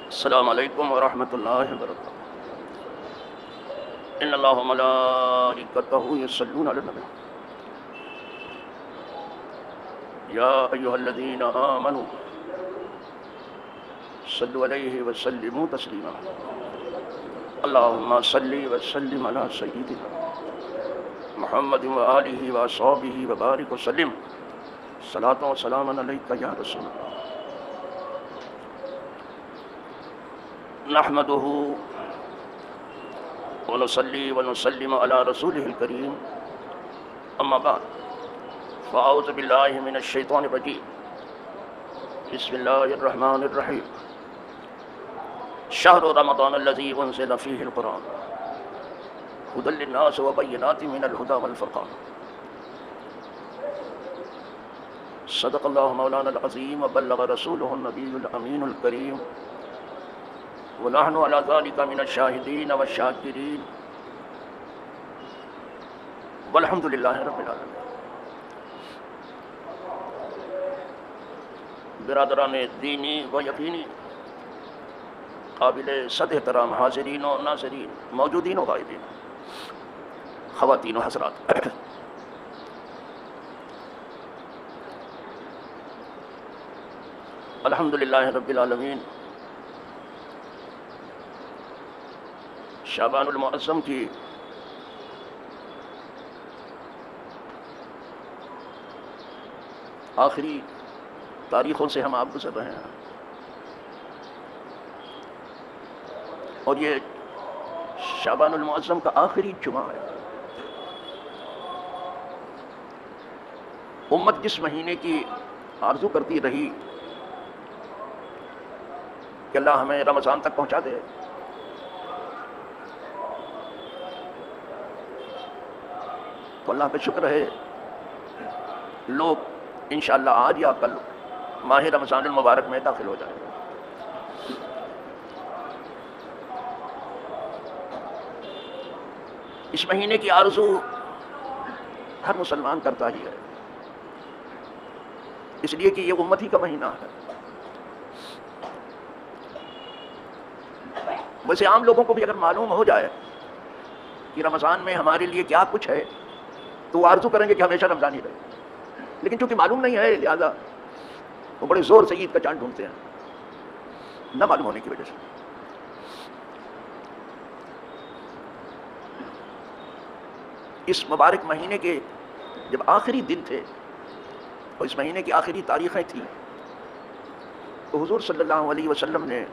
السلام علیکم ورحمۃ اللہ وبرکاتہ۔ ان اللہ وملائکتہ یصلون علی النبی یا ایھا الذین آمنوا صلوا علیہ وسلموا تسلیما۔ اللہم صلی وسلم علی سیدنا محمد وآلہ وصحبہ وبارک وسلم۔ صلاۃ و سلام علیک یا رسول اللہ۔ نحمده ونصلي ونسلم على رسوله الكريم، اما بعد فاعوذ بالله من الشيطان الرجيم، بسم الله الرحمن الرحيم۔ شهر رمضان الذي انزل فيه القرآن هدى للناس وبينات من الهدى والفرقان۔ صدق الله مولانا العظيم وبلغ رسوله النبي الأمين الكريم، ونحن على ذلك من الشاهدين والشاكرين، والحمد لله رب العالمين۔ برادران دینی و یقینی، قابل صد احترام حاضرین و ناظرین، موجودین و غائبین، خواتین و حضرات، الحمد للہ رب العالمین۔ شعبان المعظم کی آخری تاریخوں سے ہم آپ گزر رہے ہیں، اور یہ شعبان المعظم کا آخری جمعہ ہے۔ امت جس مہینے کی آرزو کرتی رہی کہ اللہ ہمیں رمضان تک پہنچا دے، تو اللہ کا شکر ہے لوگ انشاءاللہ آج یا کل ماہ رمضان المبارک میں داخل ہو جائیں گے۔ اس مہینے کی آرزو ہر مسلمان کرتا ہی ہے، اس لیے کہ یہ امت ہی کا مہینہ ہے۔ ویسے عام لوگوں کو بھی اگر معلوم ہو جائے کہ رمضان میں ہمارے لیے کیا کچھ ہے تو وہ آرزو کریں گے کہ ہمیشہ رمضان ہی رہے، لیکن چونکہ معلوم نہیں ہے لہذا وہ بڑے زور سے عید کا چاند ڈھونڈتے ہیں، نہ معلوم ہونے کی وجہ سے۔ اس مبارک مہینے کے جب آخری دن تھے اور اس مہینے کی آخری تاریخیں تھیں، تو حضور صلی اللہ علیہ وسلم نے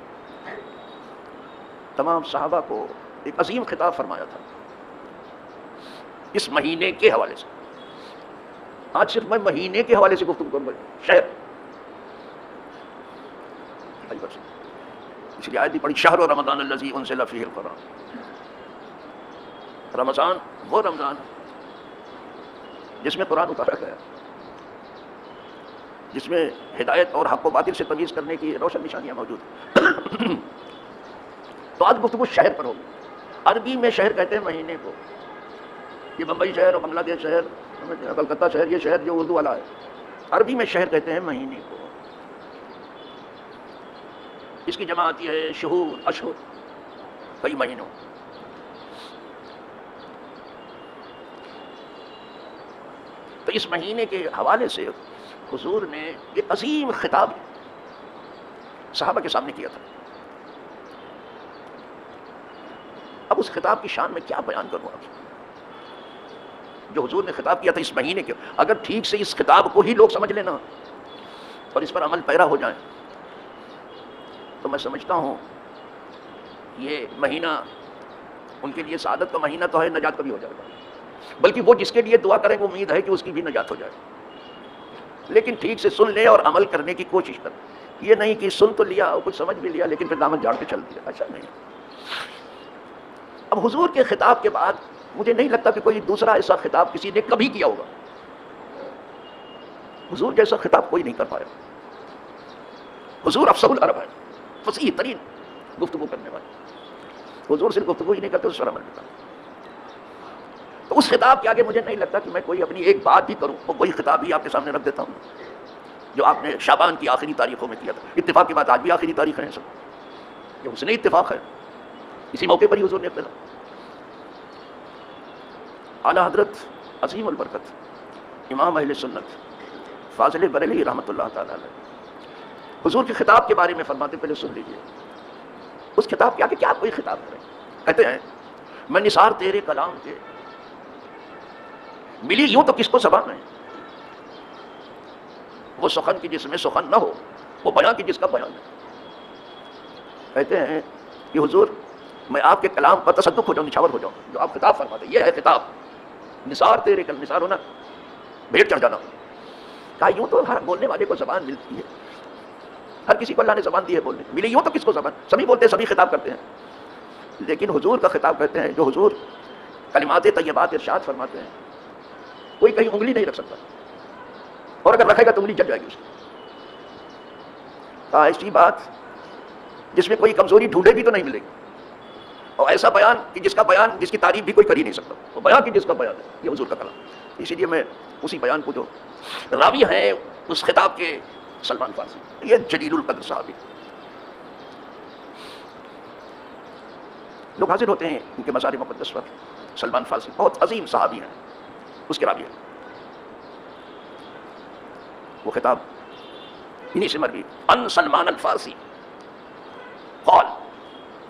تمام صحابہ کو ایک عظیم خطاب فرمایا تھا اس مہینے کے حوالے سے۔ آج صرف میں مہینے کے حوالے سے گفتگو کروں گا، شہر اس لیے آیت بھی پڑھی، شہر رمضان الذی انزل فیہ القرآن۔ رمضان وہ رمضان جس میں قرآن اتارا گیا، جس میں ہدایت اور حق و باطل سے تمیز کرنے کی روشن نشانیاں موجود ہیں۔ تو آج گفتگو شہر پر ہوگی۔ عربی میں شہر کہتے ہیں مہینے کو، یہ بمبئی شہر اور بنگلہ دیش شہر، کلکتہ شہر، یہ شہر جو اردو والا ہے، عربی میں شہر کہتے ہیں مہینے کو۔ اس کی جمع آتی ہے شہور، اشہر، کئی مہینوں۔ تو اس مہینے کے حوالے سے حضور نے یہ عظیم خطاب صحابہ کے سامنے کیا تھا۔ اب اس خطاب کی شان میں کیا بیان کروں آپ سے، جو حضور نے خطاب کیا تھا اس مہینے کے۔ اگر ٹھیک سے اس خطاب کو ہی لوگ سمجھ لینا اور اس پر عمل پیرا ہو جائیں تو میں سمجھتا ہوں یہ مہینہ ان کے لیے سعادت کا مہینہ تو ہے، نجات کا بھی ہو جائے گا، بلکہ وہ جس کے لیے دعا کریں وہ امید ہے کہ اس کی بھی نجات ہو جائے، لیکن ٹھیک سے سن لے اور عمل کرنے کی کوشش کریں۔ یہ نہیں کہ سن تو لیا اور کچھ سمجھ بھی لیا لیکن پھر دامن جھاڑ کے چل دیا، ایسا نہیں۔ اب حضور کے خطاب کے بعد مجھے نہیں لگتا کہ کوئی دوسرا ایسا خطاب کسی نے کبھی کیا ہوگا۔ حضور جیسا خطاب کوئی نہیں کر پایا۔ حضور افصح العرب ہے، فصیح ترین گفتگو کرنے والے۔ حضور صرف گفتگو ہی نہیں کرتے، اس پر عمل کرتا۔ تو اس خطاب کے آگے مجھے نہیں لگتا کہ میں کوئی اپنی ایک بات بھی کروں، اور کوئی خطاب بھی آپ کے سامنے رکھ دیتا ہوں جو آپ نے شعبان کی آخری تاریخوں میں کیا تھا۔ اتفاق کی بات آج بھی آخری تاریخ ہیں سب، یہ حسن اتفاق ہے. اسی موقع پر ہی حضور نے اختلاف. اعلیٰ حضرت عظیم البرکت امام اہل سنت فاضل بریلوی رحمۃ اللہ تعالیٰ علیہ حضور کے خطاب کے بارے میں فرماتے, پہلے سن لیجیے. اس خطاب کیا کہ کیا کوئی خطاب کریں. کہتے ہیں میں نثار تیرے کلام کے ملی یوں تو کس کو زبان ہے, وہ سخن کی جس میں سخن نہ ہو, وہ بیان کی جس کا بیان ہے. کہتے ہیں کہ حضور میں آپ کے کلام پر تصدق ہو جاؤں, نچھاور ہو جاؤں. جو آپ خطاب فرماتے ہیں یہ ہے خطاب. نثار تیرے کلام, نثار ہونا بھیڑ چڑھ جانا. کہا یوں تو ہر بولنے والے کو زبان ملتی ہے, ہر کسی کو اللہ نے زبان دی ہے بولنے, ملی یوں تو کس کو زبان, سبھی بولتے ہیں, سبھی خطاب کرتے ہیں. لیکن حضور کا خطاب کہتے ہیں جو حضور کلمات طیبات ارشاد فرماتے ہیں کوئی کہیں انگلی نہیں رکھ سکتا, اور اگر رکھے گا تو انگلی جل جائے گی اس کی. ایسی بات جس میں کوئی کمزوری ڈھونڈے گی تو نہیں ملے گی, اور ایسا بیان کہ جس کا بیان جس کی تعریف بھی کوئی کر ہی نہیں سکتا, وہ بیان کی جس کا بیان ہے, یہ حضور کا کلام. اسی لیے میں اسی بیان کو جو راوی ہیں اس خطاب کے سلمان فارسی, یہ جلیل القدر صحابی, لوگ حاضر ہوتے ہیں ان کے مزار مقدس پر. سلمان فارسی بہت عظیم صحابی ہیں, اس کے راوی ہیں. وہ خطاب انہی سے مروی ان سلمان الفارسی قال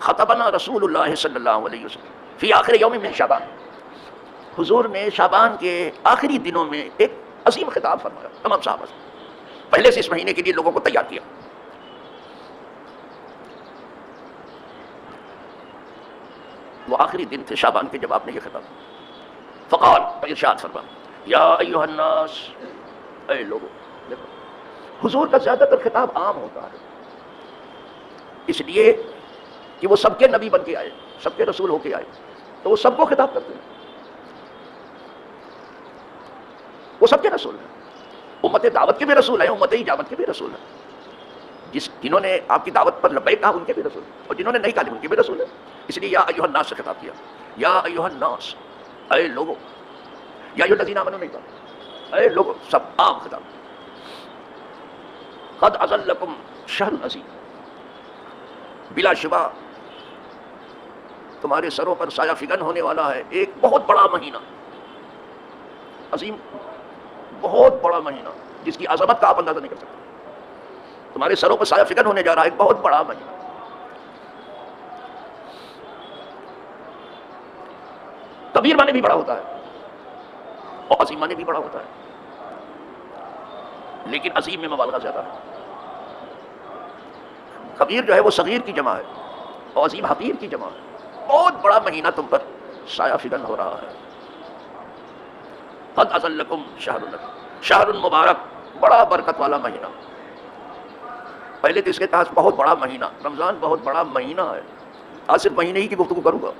خطبنا رسول اللہ صلی اللہ علیہ وسلم فی آخر یوم من شعبان. حضور نے شعبان کے آخری دنوں میں ایک عظیم خطاب فرمایا تمام صحابہ سے. پہلے سے اس مہینے کے لیے لوگوں کو تیار کیا. وہ آخری دن تھے شعبان کے جب آپ نے یہ خطاب. فقال, ارشاد فرما, یا ایھا الناس, اے لوگوں. دیکھو حضور کا زیادہ تر خطاب عام ہوتا ہے, اس لیے کہ وہ سب کے نبی بن کے آئے, سب کے رسول ہو کے آئے, تو وہ سب کو خطاب کرتے ہیں. وہ سب کے رسول ہیں, امت دعوت کے بھی رسول ہیں, امت اجابت کے بھی رسول ہیں. جنہوں نے آپ کی دعوت پر لبیک کہا ان کے بھی رسول ہیں, اور جنہوں نے نہیں کہا ان کے بھی رسول ہیں. اس لیے یا ایھا الناس سے خطاب کیا, یا ایھا الناس, اے لوگوں. یا ایھا الذین آمنوا نہیں کہا, اے لوگوں, سب عام خطاب. قد اظلکم شہر عظیم, بلا شبہ تمہارے سروں پر سایہ فگن ہونے والا ہے ایک بہت بڑا مہینہ, عظیم بہت بڑا مہینہ جس کی عظمت کا آپ اندازہ نہیں کر سکتے. تمہارے سروں پر سایہ فگن ہونے جا رہا ہے ایک بہت بڑا مہینہ. کبیر معنی بھی بڑا ہوتا ہے اور عظیم معنی بھی بڑا ہوتا ہے, لیکن عظیم میں مبالغہ زیادہ ہے. کبیر جو ہے وہ صغیر کی جمع ہے, اور عظیم حقیر کی جمع ہے. بہت بڑا مہینہ تم پر سایہ فگن ہو رہا ہے. قد اظلکم شہر مبارک, بڑا برکت والا مہینہ. پہلے تو اس کے تحت بہت بڑا مہینہ, رمضان بہت بڑا مہینہ ہے. آج صرف مہینے ہی کی گفتگو کروں گا.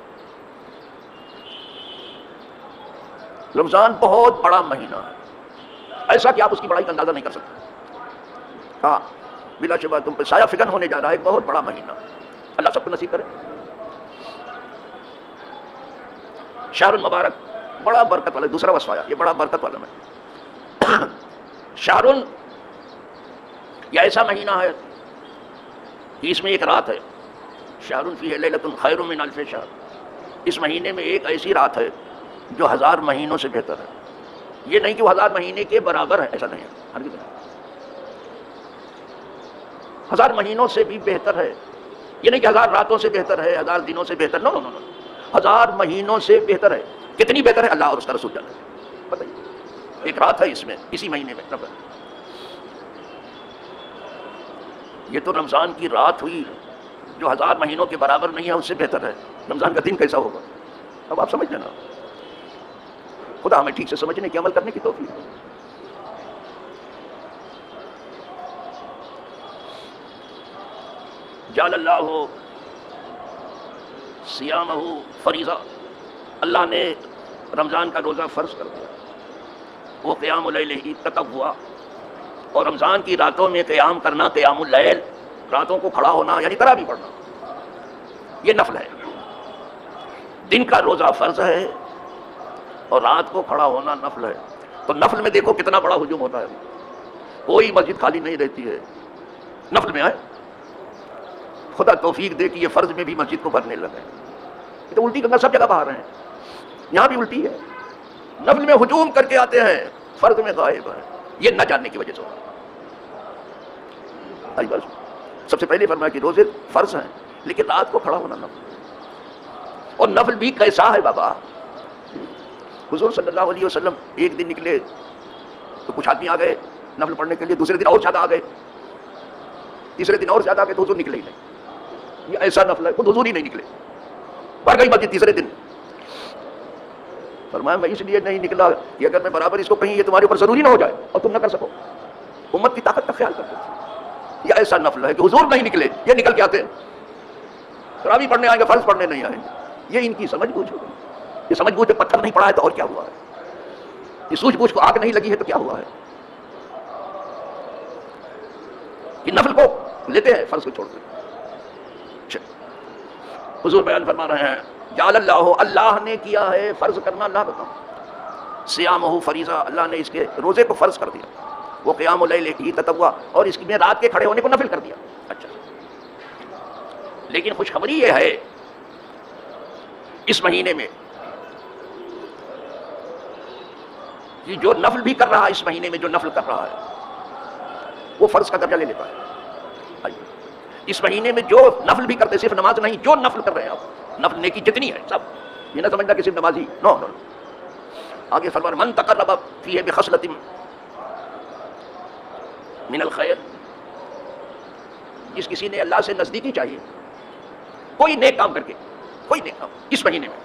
رمضان بہت بڑا مہینہ ہے, ایسا کہ آپ اس کی بڑائی کا اندازہ نہیں کر سکتے. ہاں بلا شبہ تم پہ سایہ فگن ہونے جا رہا ہے ایک بہت بڑا مہینہ. اللہ سب کو نصیب کرے. شہر مبارک, بڑا برکت والا, دوسرا وصف آیا, یہ بڑا برکت والا مہینہ. شہر یہ ایسا مہینہ ہے کہ اس میں ایک رات ہے. شہر فیہ لیلۃ خیر من الف شہر, اس مہینے میں ایک ایسی رات ہے جو 1000 مہینوں سے بہتر ہے. یہ نہیں کہ وہ 1000 مہینے کے برابر ہے, ایسا نہیں ہے, ہرگز نہیں. 1000 مہینوں سے بھی بہتر ہے. یہ نہیں کہ 1000 راتوں سے بہتر ہے, 1000 دنوں سے بہتر, نو نو نو, 1000 مہینوں سے بہتر ہے. کتنی بہتر ہے اللہ اور اس کا رسول جانتے ہیں. بتائیے, ایک رات ہے اس میں, اسی مہینے میں. یہ تو رمضان کی رات ہوئی جو 1000 مہینوں کے برابر نہیں ہے, اس سے بہتر ہے. رمضان کا دن کیسا ہوگا, اب آپ سمجھ لینا. خدا ہمیں ٹھیک سے سمجھنے کی, عمل کرنے کی توفیق. جعل اللہ صیامہ فریضہ, اللہ نے رمضان کا روزہ فرض کر دیا. وہ قیام اللیل ہی تطوع, اور رمضان کی راتوں میں قیام کرنا, قیام اللیل, راتوں کو کھڑا ہونا یعنی تراویح پڑھنا, یہ نفل ہے. دن کا روزہ فرض ہے اور رات کو کھڑا ہونا نفل ہے. تو نفل میں دیکھو کتنا بڑا ہجوم ہوتا ہے. کوئی مسجد خالی نہیں رہتی ہے, نفل میں آئے خدا توفیق دے کہ یہ فرض میں بھی مسجد کو بھرنے لگے. یہ تو الٹی گنگا سب جگہ بہا رہے ہیں، یہاں بھی الٹی ہے. نفل میں ہجوم کر کے آتے ہیں، فرض میں غائب ہے. یہ نہ جاننے کی وجہ سے. سب سے پہلے فرمایا کہ روزے فرض ہیں لیکن رات کو کھڑا ہونا نفل. اور نفل بھی کیسا ہے بابا؟ حضور صلی اللہ علیہ وسلم ایک دن نکلے تو کچھ آدمی آ گئے نفل پڑھنے کے لیے، دوسرے دن اور زیادہ آ گئے، تیسرے دن اور زیادہ آ گئے تو حضور نکلے ہی نہیں. یہ ایسا نفل ہے خود حضور ہی نہیں نکلے. بڑھ گئی مسجد تیسرے دن. فرمایا میں اس لیے نہیں نکلا کہ اگر میں برابر اس کو کہیں یہ تمہارے اوپر ضروری نہ ہو جائے اور تم نہ کر سکو. امت کی طاقت کا خیال کرتے تھے. یہ ایسا نفل ہے کہ حضور نہیں نکلے، یہ نکل کے آتے ہیں. تراویح پڑھنے آئیں گے، فرض پڑھنے نہیں آئیں گے. یہ ان کی سمجھ بوجھ ہو گئی. یہ سمجھ بوجھ پہ پتھر نہیں پڑا ہے تو اور کیا ہوا ہے؟ یہ سوجھ بوجھ کو آگ نہیں لگی ہے تو کیا ہوا ہے؟ کہ نفل کو لیتے ہیں، فرض کو چھوڑتے ہیں. حضور بیان فرما رہے ہیں جعل اللہ، اللہ نے کیا ہے فرض کرنا. اللہ بتاؤ صیامہ فریضہ، اللہ نے اس کے روزے کو فرض کر دیا. وہ قیام اللیل ہی تطوع، اور اس میں رات کے کھڑے ہونے کو نفل کر دیا. اچھا، لیکن خوشخبری یہ ہے اس مہینے میں کہ جو نفل بھی کر رہا ہے، اس مہینے میں جو نفل کر رہا ہے وہ فرض کا درجہ لے لیتا ہے. اس مہینے میں جو نفل بھی کرتے، صرف نماز نہیں، جو نفل کر رہے ہیں آپ، نفل نیکی جتنی ہے سب، یہ نہ سمجھنا کہ صرف نمازی. نو نو. آگے فرمایا من تقرب فیہ بخصلۃ من الخیر، جس کسی نے اللہ سے نزدیکی چاہیے کوئی نیک کام کر کے، کوئی نیک کام اس مہینے میں،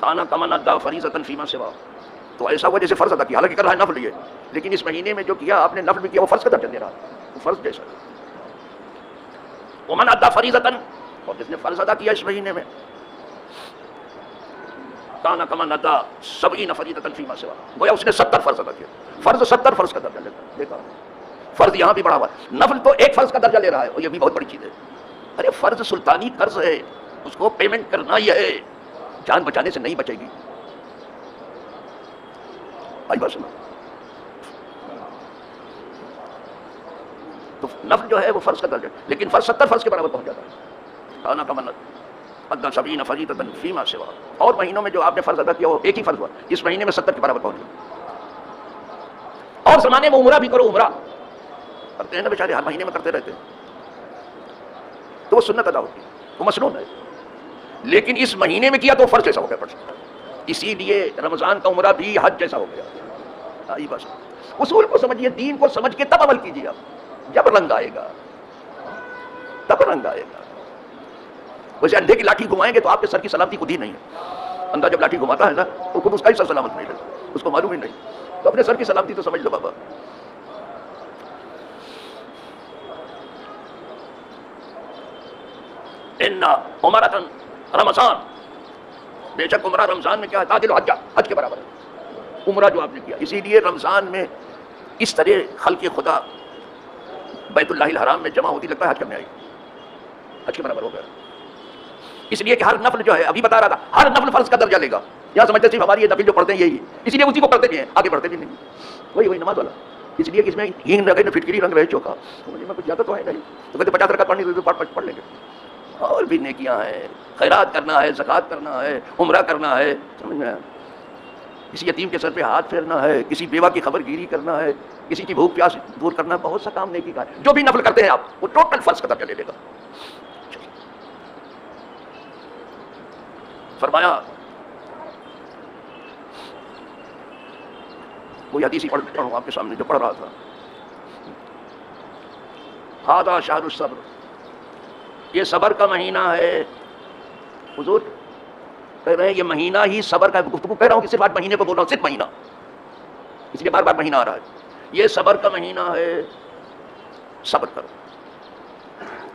کانا کمن ادا فریضۃ فیما سوا، تو ایسا ہوا جیسے فرض ادا کیا. حالانکہ کر رہا ہے نفل یہ، لیکن اس مہینے میں جو کیا آپ نے نفل بھی کیا وہ فرض کا درجہ دے رہا ہے، وہ فرض جیسا. ومن ادا فریضۃ، اور جس نے فرض ادا کیا اس مہینے میں، کانا کمن ادا 70 فریضۃ فیما سوا، گویا اس نے 70 فرض ادا کیا. فرض 70 فرض کا درجہ لیتا ہے. دیکھا فرض یہاں بھی بڑا ہوا ہے، نفل تو ایک فرض کا درجہ لے رہا ہے، اور یہ بھی بہت بڑی چیز ہے. ارے فرض سلطانی قرض ہے، اس کو پیمنٹ کرنا ہی ہے، جان بچانے سے نہیں بچے گی. آئی بات سنا. تو نفل جو ہے وہ فرض کا درجہ، لیکن فرض 70 فرض کے برابر پہنچ جاتا ہے. کانا کمن ادا 70 فریضۃ فیما سوا. اور مہینوں میں جو آپ نے فرض ادا کیا وہ ایک ہی فرض ہوا، اس مہینے میں 70 کے برابر پہنچ گیا. اور زمانے میں عمرہ بھی کرو، عمرہ کرتے ہیں نا بیچارے، ہر مہینے میں کرتے رہتے ہیں، تو وہ سنت ادا ہوتی ہے، وہ مسنون ہے. لیکن اس مہینے میں کیا تو فرض جیسا ہو گیا فرض. اسی لیے رمضان کا عمرہ بھی حج جیسا ہو گیا. آئی بس اصول کو سمجھیے، دین کو سمجھ کے تب عمل کیجیے. آپ جب رنگ آئے گا تب رنگ آئے گا. ویسے اندھے کی لاٹھی گھمائیں گے تو آپ کے سر کی سلامتی خود ہی نہیں ہے. اندھا جب لاٹھی گھماتا ہے نا تو خود اس کا ہی سر سلامت نہیں رہتا، اس کو معلوم ہی نہیں. تو اپنے سر کی سلامتی تو سمجھ لو بابا. ان عمرۃ رمضان، بے شک عمرہ رمضان میں کیا ہے، تعدل حج، حج کے برابر ہے عمرہ جو آپ نے کیا. اسی لیے رمضان میں اس طرح خلق خدا بیت اللہ الحرام میں جمع ہوتی، لگتا ہے حج کرنے آئی، حج کے برابر ہو گیا. اس لیے کہ ہر نفل جو ہے، ابھی بتا رہا تھا، ہر نفل فرض کا درجہ لے گا. یہاں سمجھتے صرف ہماری یہ نفل جو پڑھتے ہیں یہی، اسی لیے اسی کو پڑھتے بھی ہیں، آگے پڑھتے بھی نہیں. وہی نماز والا. اس لیے کہ اس میں ہینگ رہ گئی نہ فٹکری رنگ رہے چوکا، مجھے میں کچھ زیادہ تو ہے نہیں، تو کہتے 50 رکعت پڑھنی تو پڑھ لیں گے. اور بھی نیکیاں ہیں، خیرات کرنا ہے، زکوٰۃ کرنا ہے، عمرہ کرنا ہے، سمجھ میں، کسی یتیم کے سر پہ ہاتھ پھیرنا ہے، کسی بیوہ کی خبر گیری کرنا ہے، کسی کی بھوک پیاس دور کرنا ہے، بہت سا کام نیکی کا ہے. جو بھی نفل کرتے ہیں آپ، وہ ٹوٹل فرض کا درجہ لے لے گا. فرمایا کوئی حدیث ہی پڑھوں آپ کے سامنے جو پڑھ رہا تھا. ھذا شہر الصبر، یہ صبر کا مہینہ ہے. حضور کہہ رہے ہیں یہ مہینہ ہی صبر کا. گفتگو کہہ رہا ہوں کہ صرف آج مہینے کو بول رہا ہوں، صرف مہینہ، اس لیے بار بار مہینہ آ رہا ہے. یہ صبر کا مہینہ ہے، صبر کرو.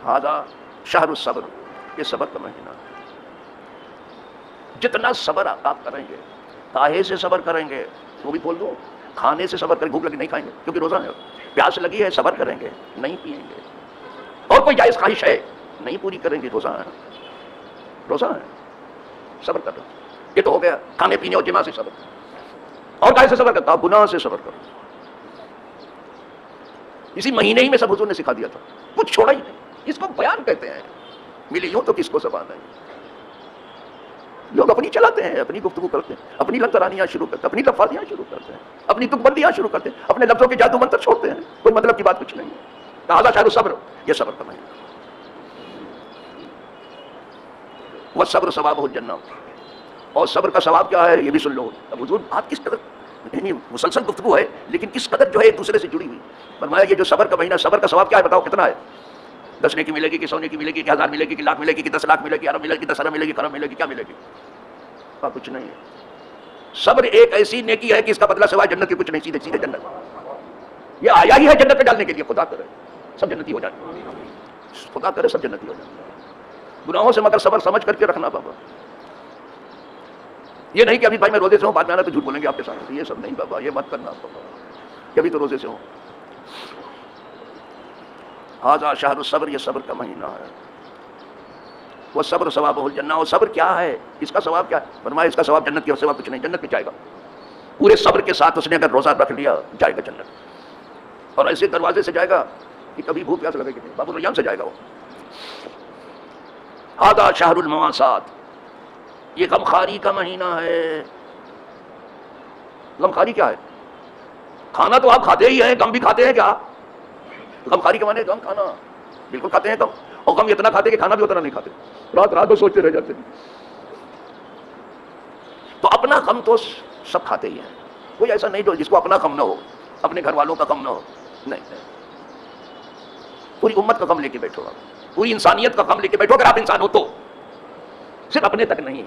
ھذا شہر الصبر، یہ صبر کا مہینہ ہے. جتنا صبر آپ کریں گے، کاہے سے صبر کریں گے، وہ بھی بول دو، کھانے سے صبر کریں، بھوک لگی نہیں کھائیں گے کیونکہ روزہ ہے، پیاس لگی ہے صبر کریں گے نہیں پیئیں گے، اور کوئی جائز خواہش ہے نہیں پوری کریں گے، روزہ ہے، روزہ ہے، صبر کرو. یہ تو ہو گیا کھانے پینے اور جماع سے صبر. اور کاہے سے صبر کرتا؟ گناہ سے صبر کرو. اسی مہینے ہی میں سب حضور نے سکھا دیا تھا، کچھ چھوڑا ہی نہیں. اس کو بیان کہتے ہیں. ملی یوں تو کس کو زبان ہے. لوگ اپنی چلاتے ہیں، اپنی گفتگو کرتے ہیں، اپنی لنترانیاں شروع کرتے ہیں، اپنی لفاظیاں شروع کرتے ہیں، اپنی تک بندیاں شروع کرتے ہیں، اپنے لفظوں کے جادو منتر چھوڑتے ہیں. کوئی مطلب کی بات کچھ نہیں ہے. لہٰذا شہر الصبر، یہ صبر کا مہینہ. والصبر ثوابہ الجنہ، اور صبر کا ثواب کیا ہے یہ بھی سن لو. اب حضور بات کس قدر یعنی مسلسل گفتگو ہے لیکن کس قدر جو ہے ایک دوسرے سے جڑی ہوئی. فرمایا یہ جو صبر کا مہینہ، صبر کا ثواب کیا ہے بتاؤ کتنا ہے؟ 10 نیکی ملے گی کہ 100 نیکی ملے گی کہ 1000 ملے گی کہ لاکھ ملے گی کہ 10 لاکھ ملے گی، ارب ملے گی 10 ارب ملے گی، کرم ملے گی، کیا ملے گی؟ کچھ نہیں ہے. صبر ایک ایسی نیکی ہے کہ اس کا بدلہ سوائے جنت کی کچھ نہیں، سیدھے سیدھے جنت. یہ آیا ہی ہے جنت میں ڈالنے کے لیے. خدا کرے سب جنتی ہو جائیں، خدا کرے سب جنتی ہو جائیں. گناہوں سے مگر صبر سمجھ کر کے رکھنا بابا. یہ نہیں کہ ابھی بھائی میں روزے سے ہوں، بعد میں آنا تو جھوٹ بولیں گے آپ کے ساتھ. یہ سب نہیں بابا، یہ مت کرنا بابا کہ ابھی تو روزے سے ہوں. ھذا شہر الصبر، یہ صبر کا مہینہ ہے. وہ صبر ثوابہ الجنہ، اور صبر کیا ہے، اس کا ثواب کیا ہے؟ فرمایا اس کا ثواب جنت کے سوا کچھ نہیں. جنت میں جائے گا پورے صبر کے ساتھ. اس نے اگر روزہ رکھ لیا جائے گا جنت، اور ایسے دروازے سے جائے گا کہ کبھی بھوک پیاس لگے گی نہیں. باب الریان سے جائے گا وہ. ھذا شہر المواسات، یہ غمخواری کا مہینہ ہے. غمخواری کیا ہے؟ کھانا تو آپ کھاتے ہی ہیں، غم بھی کھاتے ہیں کیا؟ غمخواری کے معنی غم کھانا، بالکل کھاتے ہیں غم، اور غم اتنا کھاتے کہ کھانا بھی اتنا نہیں کھاتے، رات رات کو سوچتے رہ جاتے ہیں. تو اپنا غم تو سب کھاتے ہی ہیں. کوئی ایسا نہیں جو جس کو اپنا غم نہ ہو، اپنے گھر والوں کا غم نہ ہو. نہیں، پوری امت کا غم لے کے بیٹھو، پوری انسانیت کا غم لے کے بیٹھو. اگر آپ انسان ہو تو صرف اپنے تک نہیں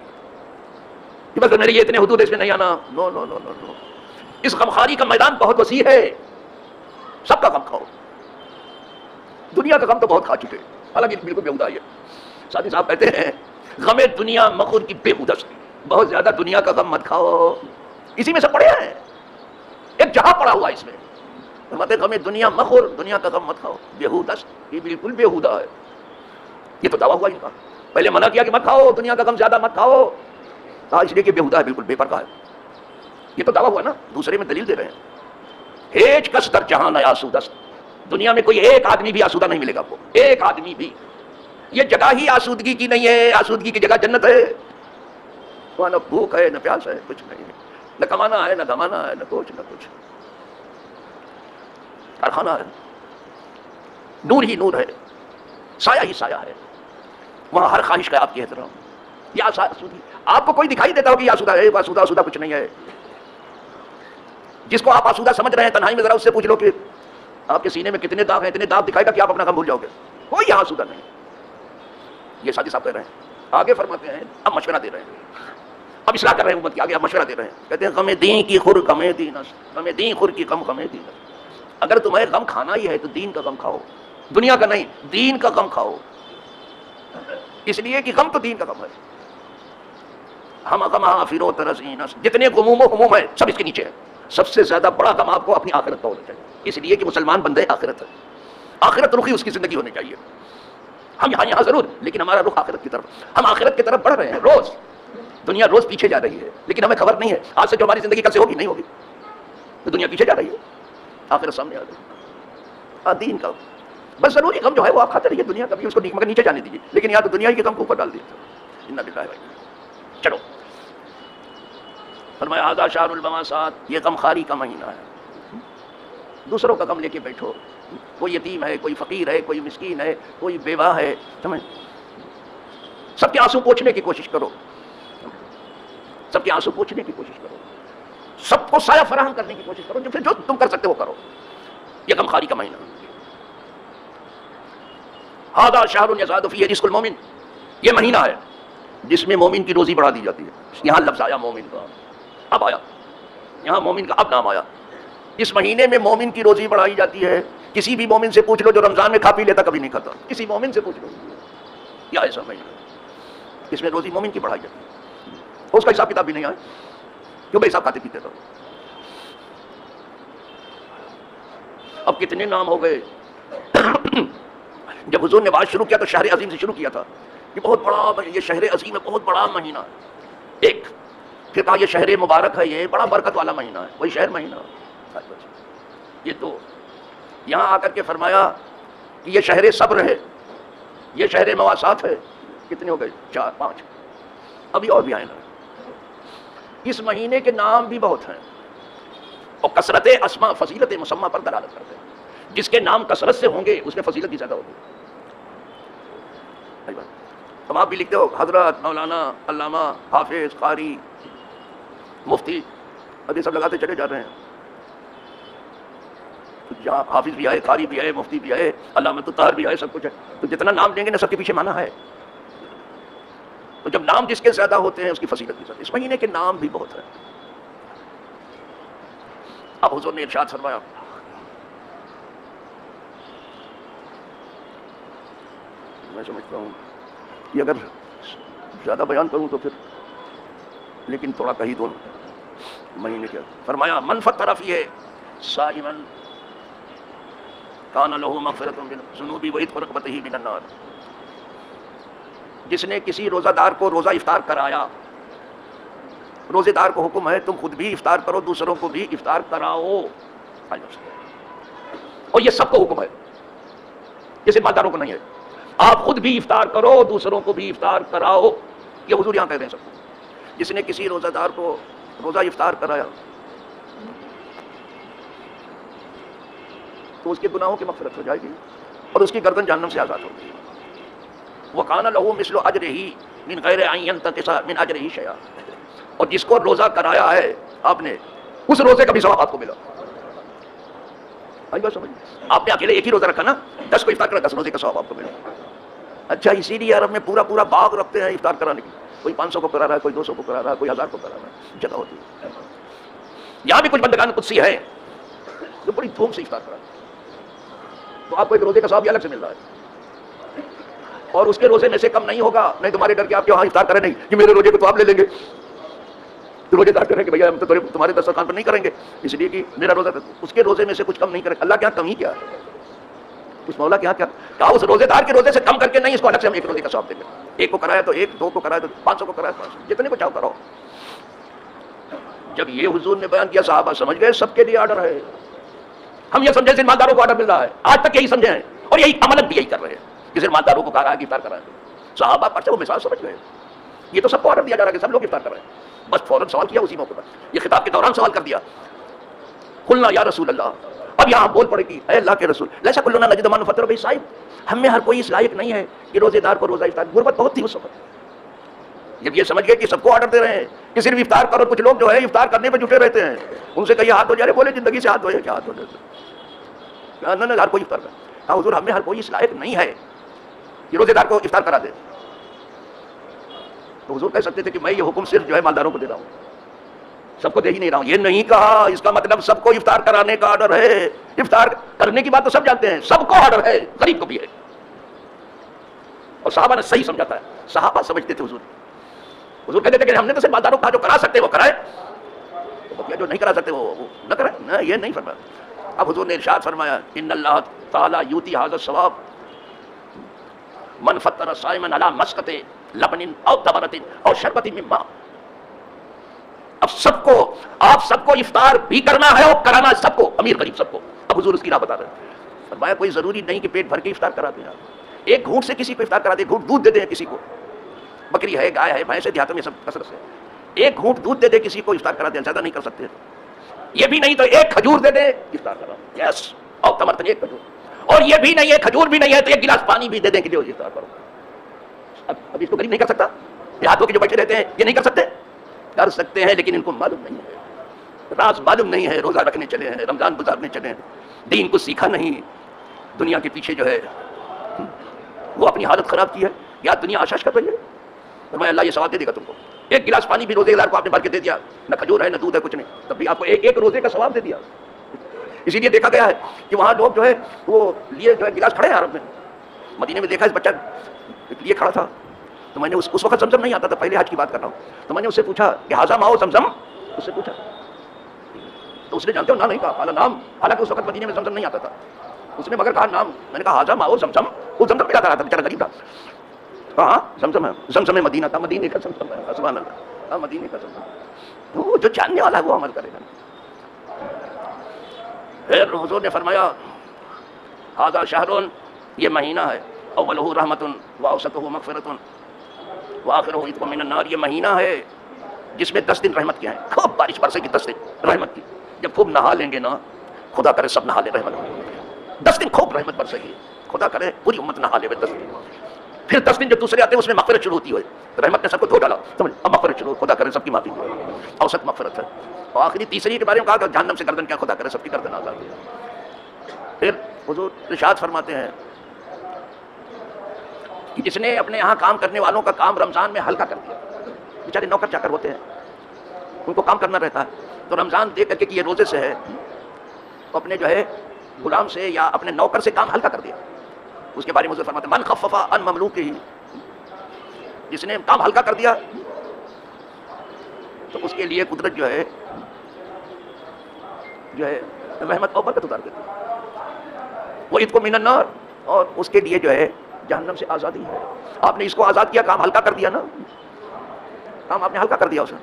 کہ بس میرے یہ اتنے حدود اس میں نہیں آنا. نو نو نو نو نو. اس غمخواری کا میدان بہت وسیع ہے. سب کا غم کھاؤ. دنیا کا غم تو بہت کھا چکے، حالانکہ بالکل بیہودہ ہے. ساتھی صاحب کہتے ہیں غم دنیا مخور کی بےہودہ سے، بہت زیادہ دنیا کا غم مت کھاؤ. اسی میں سے پڑے ہیں، ایک جہاں پڑا ہوا اس میں. غم دنیا مخور، دنیا کا غم مت کھاؤ. بےہودہ، یہ بالکل بےہودہ ہے. یہ تو دعویٰ ہوا ان کا. پہلے منع کیا کہ مت کھاؤ، دنیا کا غم زیادہ مت کھاؤ. اس لیے کہ بےہودہ ہے، بالکل بے پرواہ ہے. یہ تو دعویٰ ہوا نا، دوسرے میں دلیل دے رہے ہیں. ہیچ کس در جہان آسودست، دنیا میں کوئی ایک آدمی بھی آسودہ نہیں ملے گا آپ کو، ایک آدمی بھی. یہ جگہ ہی آسودگی کی نہیں ہے. آسودگی کی جگہ جنت ہے. وہاں نہ بھوک ہے نہ پیاس ہے، کچھ نہیں ہے. نہ کمانا ہے نہ گھمانا ہے، نہ کچھ نہ کچھ. کارخانہ ہے، نور ہی نور ہے، سایہ ہی سایہ ہے. وہاں ہر خواہش کا آپ کی احترام. یہ آسودگی آپ کو کوئی دکھائی دیتا ہو کہ یہ آسودہ ہے؟ آسودہ آسودہ کچھ نہیں ہے. جس کو آپ آسودہ سمجھ رہے ہیں تنہائی میں ذرا اس سے پوچھ لو کہ آپ کے سینے میں کتنے داغ ہیں. اتنے داغ دکھائے گا کہ آپ اپنا غم بھول جاؤ گے. کوئی یہاں آسودہ نہیں. یہ ساتھی صاحب کہہ رہے ہیں، آگے فرماتے ہیں، اب مشورہ دے رہے ہیں، اب اصلاح کر رہے ہیں امت کی. آگے اب مشورہ دے رہے ہیں، کہتے ہیں غم دین کی خور غم دین است، غم دین خور کی غم غم دین است. اگر تمہیں غم کھانا ہی ہے تو دین کا غم کھاؤ، دنیا کا نہیں، دین کا غم کھاؤ. اس لیے کہ غم تو دین کا غم ہے. ہم غم فیرو ترسین، جتنے غموم و ہموم ہے سب اس کے نیچے ہے. سب سے زیادہ بڑا غم آپ کو اپنی آخرت کا ہونا چاہیے. اس لیے کہ مسلمان بندے آخرت ہے، آخرت رخی اس کی زندگی ہونی چاہیے. ہم یہاں ضرور، لیکن ہمارا رخ آخرت کی طرف. ہم آخرت کی طرف بڑھ رہے ہیں روز. دنیا روز پیچھے جا رہی ہے لیکن ہمیں خبر نہیں ہے آج سے جو ہماری زندگی کل سے ہوگی نہیں ہوگی. تو دنیا پیچھے جا رہی ہے، آخرت سامنے آ رہی ہے. دین کا بس ضروری غم جو ہے وہ آپ کھاتے رہیے. دنیا کا بھی اس کو مگر نیچے جانے دیجیے، لیکن یہاں تو دنیا کے غم کو اوپر ڈال دیا. چلو فرمایا ھذا شہر المواسات، یہ غمخواری کا مہینہ ہے. دوسروں کا غم لے کے بیٹھو. کوئی یتیم ہے، کوئی فقیر ہے، کوئی مسکین ہے، کوئی بیوہ ہے، سمجھ سب کے آنسو پوچھنے کی کوشش کرو. سب کے آنسو پوچھنے کی کوشش کرو. سب کو سایہ فراہم کرنے کی کوشش کرو. جو تم کر سکتے ہو کرو. یہ غمخواری کا مہینہ. ھذا شہر یزاد فیہ رزق المؤمن، یہ مہینہ ہے جس میں مومن کی روزی بڑھا دی جاتی ہے. یہاں لفظ آیا مومن کا، اب آیا یہاں مومن کا، اب نام آیا. اس مہینے میں مومن کی روزی بڑھائی جاتی ہے. کسی بھی مومن سے پوچھ لو جو رمضان میں کھا پی لیتا کبھی نہیں کھاتا. کسی مومن سے پوچھ لو، یا ایسا مہینہ اس میں روزی مومن کی بڑھائی جاتی ہے. اس کا حساب کتاب بھی نہیں آئے کیوں بھائی، حساب کھاتے پیتے رہو. اب کتنے نام ہو گئے. جب حضور نے بات شروع کیا تو شہر عظیم سے شروع کیا تھا. یہ بہت بڑا، یہ شہر عظیم ہے، بہت بڑا مہینہ. ایک پھر کہا یہ شہر مبارک ہے، یہ بڑا برکت والا مہینہ ہے. وہی شہر مہینہ. یہاں آ کر کے فرمایا کہ یہ شہر صبر ہے، یہ شہر مواسات ہے. کتنے ہو گئے؟ 4 5. ابھی اور بھی آئے نا. اس مہینے کے نام بھی بہت ہیں اور کثرت اسماء فضیلت مسمى پر دلالت کرتے ہیں. جس کے نام کثرت سے ہوں گے اس میں فضیلت بھی زیادہ ہوگی. اب آپ بھی لکھتے ہو حضرت، مولانا، علامہ، حافظ، قاری، مفتی، اب یہ سب لگاتے چلے جا رہے ہیں. جہاں حافظ بھی آئے، قاری بھی آئے، مفتی بھی آئے، علامۃ الطاہر بھی آئے، سب کچھ ہے. تو جتنا نام لیں گے نا سب کے پیچھے معنی ہے. تو جب نام جس کے زیادہ ہوتے ہیں اس کی فضیلت بھی زیادہ. اس مہینے کے نام بھی بہت ہیں. اب حضور نے ارشاد فرمایا میں سمجھتا ہوں کہ اگر زیادہ بیان کروں تو پھر، لیکن تھوڑا کہی دوں مہینے کے. فرمایا من فطر فیہ صائما کان لہ مغفرۃ من الذنوب وعتق رقبتہ من النار. جس نے کسی روزہ دار کو روزہ افطار کرایا، روزے دار کو حکم ہے تم خود بھی افطار کرو، دوسروں کو بھی افطار کراؤ. اور یہ سب کو حکم ہے، یہ صرف مالداروں کو نہیں ہے. آپ خود بھی افطار کرو، دوسروں کو بھی افطار کراؤ. یہ حضور یہاں کہہ رہے ہیں سب کو. جس نے کسی روزہ دار کو روزہ افطار کرایا تو اس کے گناہوں کی مغفرت ہو جائے گی اور اس کی گردن جہنم سے آزاد ہوگی. وَقَانَ لَهُ مِثْلُ أَجْرِهِ مِنْ غَيْرِ أَنْ يَنْتَقِصَ مِنْ أَجْرِهِ شَيْئًا. اور جس کو روزہ کرایا ہے آپ نے، اس روزے کا بھی ثواب آپ کو ملا. آئی بات سمجھ؟ آپ نے اکیلے ایک ہی روزہ رکھا نا، 10 کو افطار کرا، 10 روزے کا ثواب آپ کو ملا. اچھا اسی لیے عرب میں پورا پورا باغ رکھتے ہیں افطار کرانے کی. کوئی 500 کو کرا رہا ہے، کوئی 200 کو کرا رہا ہے، کوئی 1000 کو کرا رہا ہے. جگہ ہوتی ہے. یہاں بھی کچھ بندگان قدسی ہے جو بڑی دھوم سے افطار کرا رہے ہیں، تو آپ کو ایک روزے کا ثواب بھی الگ سے مل رہا ہے اور اس کے روزے میں سے کم نہیں ہوگا. نہیں تمہارے ڈر کے آپ کے وہاں افطار کریں نہیں کہ میرے روزے کو تو آپ لے لیں گے. تو روزے دار کریں کہ بھیا ہم تو تمہارے دسترخوان پر نہیں کریں گے، اس لیے کہ میرا روزہ اس کے روزے میں سے کچھ کم نہیں کریں. اللہ کے یہاں کمی کیا ہے؟ اس مولا کے یہاں کیا کہا؟ اس روزے دار کے روزے سے کم کر کے نہیں، اس کو الگ سے ہم ایک روزے کا ثواب دیں گے. ایک کو کرایا تو ایک، 2 کو کرایا تو 500 کو کرایا 500، جتنے کو چاہو کرو. جب یہ حضور نے بیان کیا صحابہ سمجھ گئے سب کے لیے آرڈر ہے. ہم یہ سمجھے صرف مالداروں کو آرڈر مل رہا ہے، آج تک یہی سمجھے ہیں اور یہی عمل بھی یہی کر رہے ہیں کہ صرف مالداروں کو کہا رہا ہے کہ افطار کرائیں. صحابہ پر سے وہ مثال سمجھ گئے. یہ تو سب کو آرڈر دیا جا رہا ہے کہ سب لوگ افطار کر رہے ہیں. بس فوراً سوال کیا اسی موقع پر، یہ خطاب کے دوران سوال کر دیا. قلنا یا رسول اللہ. اب یہاں بول پڑے گی اے اللہ کے رسول، لیسا کلنا نجد ما نفطر به صائم. ہم میں ہر کوئی اس لائق نہیں ہے کہ روزے دار کو روزہ افطار. غربت بہت تھی اس وقت. جب یہ سمجھ گئے کہ سب کو آرڈر دے رہے ہیں کہ صرف افطار کرو، کچھ لوگ جو ہے افطار کرنے پہ جٹے رہتے ہیں، ان سے کہیے ہاتھ دھو جا رہے، بولے زندگی سے ہاتھ دھوئے. کیا ہاتھ دھو جاتے؟ نہ ہر کوئی افطار کرے. ہاں حضور ہم میں ہر کوئی اس لائق نہیں ہے کہ روزے دار کو افطار کرا دے. تو حضور کہہ سکتے تھے کہ میں یہ حکم صرف جو ہے مالداروں کو دے رہا ہوں، سب کو دے ہی نہیں رہا ہوں. یہ نہیں کہا، اس کا مطلب سب کو افطار کرانے کا آرڈر ہے. افطار کرنے کی بات تو سب جانتے ہیں، سب کو آرڈر ہے، غریب کو بھی ہے. اور صحابہ نے صحیح سمجھا تھا. صحابہ سمجھتے تھے حضور کہتے تھے کہ ہم نے تو صرف مالداروں کا جو کرا سکتے وہ کرائے، جو نہیں کرا سکتے وہ نہ کرائے. نہ یہ نہیں فرمایا. اب حضور نے ارشاد فرمایا ان اللہ تعالیٰ یوتی ھذا الثواب من فطر صائما علی مسقط لبن او تمرۃ او شربۃ من ماء. اب آپ سب کو افطار بھی کرنا ہے اور کرانا سب کو، امیر غریب سب کو. اب حضور اس کی راہ بتا رہے ہیں. فرمایا کوئی ضروری نہیں کہ پیٹ بھر کے افطار کرا دیں. ایک گھونٹ سے کسی کو افطار کرا دیں، گھونٹ دودھ دے دیں کسی کو. بکری ہے، گائے ہے، بھینس ہے، دیہاتوں میں سب کثرت سے ایک گھونٹ دودھ دے دے کسی کو افطار کرا دیں. زیادہ نہیں کر سکتے. یہ بھی نہیں تو ایک کھجور دے دے افطار کرا. یس. اور تمرتن ایک کھجور. اور یہ بھی نہیں ہے، کھجور بھی نہیں ہے تو ایک گلاس پانی بھی دے دیں کہ جو افطار کرو. اب اس کو غریب نہیں کر سکتا. دیہاتوں کے جو بچے رہتے ہیں یہ نہیں کر سکتے. کر سکتے ہیں لیکن ان کو معلوم نہیں ہے، راز معلوم نہیں ہے. روزہ رکھنے چلے ہیں، رمضان گزارنے چلے ہیں، دین کو سیکھا نہیں، دنیا کے پیچھے جو ہے وہ اپنی حالت خراب کی ہے. یا دنیا آشاش کر رہی ہے. فرمایا اللہ یہ ثواب دے دے گا تم کو. ایک گلاس پانی بھی روزے دار کو آپ نے بھر کے دے دیا، نہ کھجور ہے نہ دودھ ہے کچھ نہیں، تب بھی آپ کو ایک روزے کا ثواب دے دیا. اسی لیے دیکھا گیا ہے کہ وہاں لوگ جو ہے وہ لیے جو ہے گلاس کھڑے ہیں عرب میں. مدینے میں دیکھا اس بچہ لیے کھڑا تھا تو میں نے اس وقت زمزم نہیں آتا تھا، پہلے حج کی بات کر رہا ہوں. تو میں نے اس سے پوچھا کہ ھذا ماء زمزم، اس سے پوچھا تو اس نے جانتے ہو نہ نہیں کہا. قال نعم. حالانکہ اس وقت مدینے میں زمزم نہیں آتا تھا. اس نے مگر کہا نام. میں نے کہا ھذا ماء زمزم. وہ زمزم پہ جاتا رہا تھا، بیچارہ غریب تھا. ہاں زمزم ہے، زمزم مدینہ تھا، مدینے کا زمزم ہے. سبحان اللہ. ہاں مدینے کا زمزم. تو جو جاننے والا ہے وہ عمل کرے گا. پھر حضور نے فرمایا ھذا شہر، یہ مہینہ ہے، اولہ رحمت واوسطہ مغفرۃ وآخرہ عتق من النار، یہ مہینہ ہے جس میں 10 دن رحمت کے ہیں، خوب بارش برسے گی 10 دن رحمت کی، جب خوب نہا لیں گے نا، خدا کرے سب نہا لے رحمت، 10 دن خوب رحمت برسے گی، خدا کرے پوری امت نہا لے 10 دن، پھر 10 دن جو دوسرے آتے ہیں اس میں مغفرت شروع ہوتی ہے، رحمت نے سب کو دھو ڈالا، سمجھ اب مغفرت شروع، خدا کرے سب کی معافی دے، اوسط مغفرت ہے، اور آخری تیسری کے بارے میں کہا کہ جہنم سے گردن کیا، خدا کرے سب کی گردن آزاد ہے۔ پھر حضور ارشاد فرماتے ہیں کہ جس نے اپنے یہاں کام کرنے والوں کا کام رمضان میں ہلکا کر دیا، بیچارے نوکر چاکر ہوتے ہیں ان کو کام کرنا رہتا ہے، تو رمضان دیکھ کر کے کہ یہ روزے سے ہے تو اپنے جو ہے غلام سے یا اپنے نوکر سے کام ہلکا کر دیا، اس کے بارے میں حضور فرماتے ہیں من خفف عن مملوکہ، جس نے کام ہلکا کر دیا تو اس کے لیے قدرت جو ہے رحمت اور برکت اتار دیتی ہے، وہ عتق من النار، اور اس کے لیے جو ہے جہنم سے آزادی ہے۔ آپ نے اس کو آزاد کیا، کام ہلکا کر دیا نا، کام آپ نے ہلکا کر دیا اسے،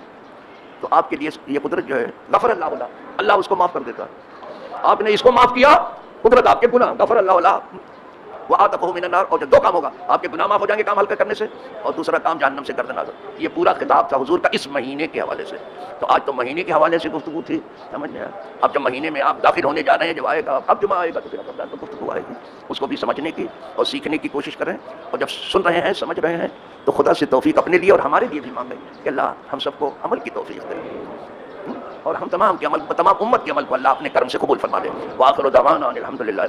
تو آپ کے لیے یہ قدرت جو ہے غفر اللہ عنہ، اللہ اس کو معاف کر دیتا ہے۔ آپ نے اس کو معاف کیا، قدرت آپ کے گناہ غفر اللہ عنہ وآتقہ من النار، اور جو دو کام ہوگا، آپ کے گناہ معاف ہو جائیں گے کام ہلکا کرنے سے، اور دوسرا کام جہنم سے گردن آزاد۔ یہ پورا خطاب تھا حضور کا اس مہینے کے حوالے سے، تو آج تو مہینے کے حوالے سے گفتگو تھی، سمجھ میں آیا؟ اب جب مہینے میں آپ داخل ہونے جا رہے ہیں، جب آئے گا اب جمعہ آئے گا تو پھر رمضان تو گفتگو آئے گی، اس کو بھی سمجھنے کی اور سیکھنے کی کوشش کریں، اور جب سن رہے ہیں سمجھ رہے ہیں تو خدا سے توفیق اپنے لیے اور ہمارے لیے بھی مانگیں کہ اللہ ہم سب کو عمل کی توفیق دے، اور ہم تمام کے عمل، تمام امت کے عمل کو اللہ اپنے کرم سے قبول فرما لے۔ وآخر دعوانا الحمدللہ۔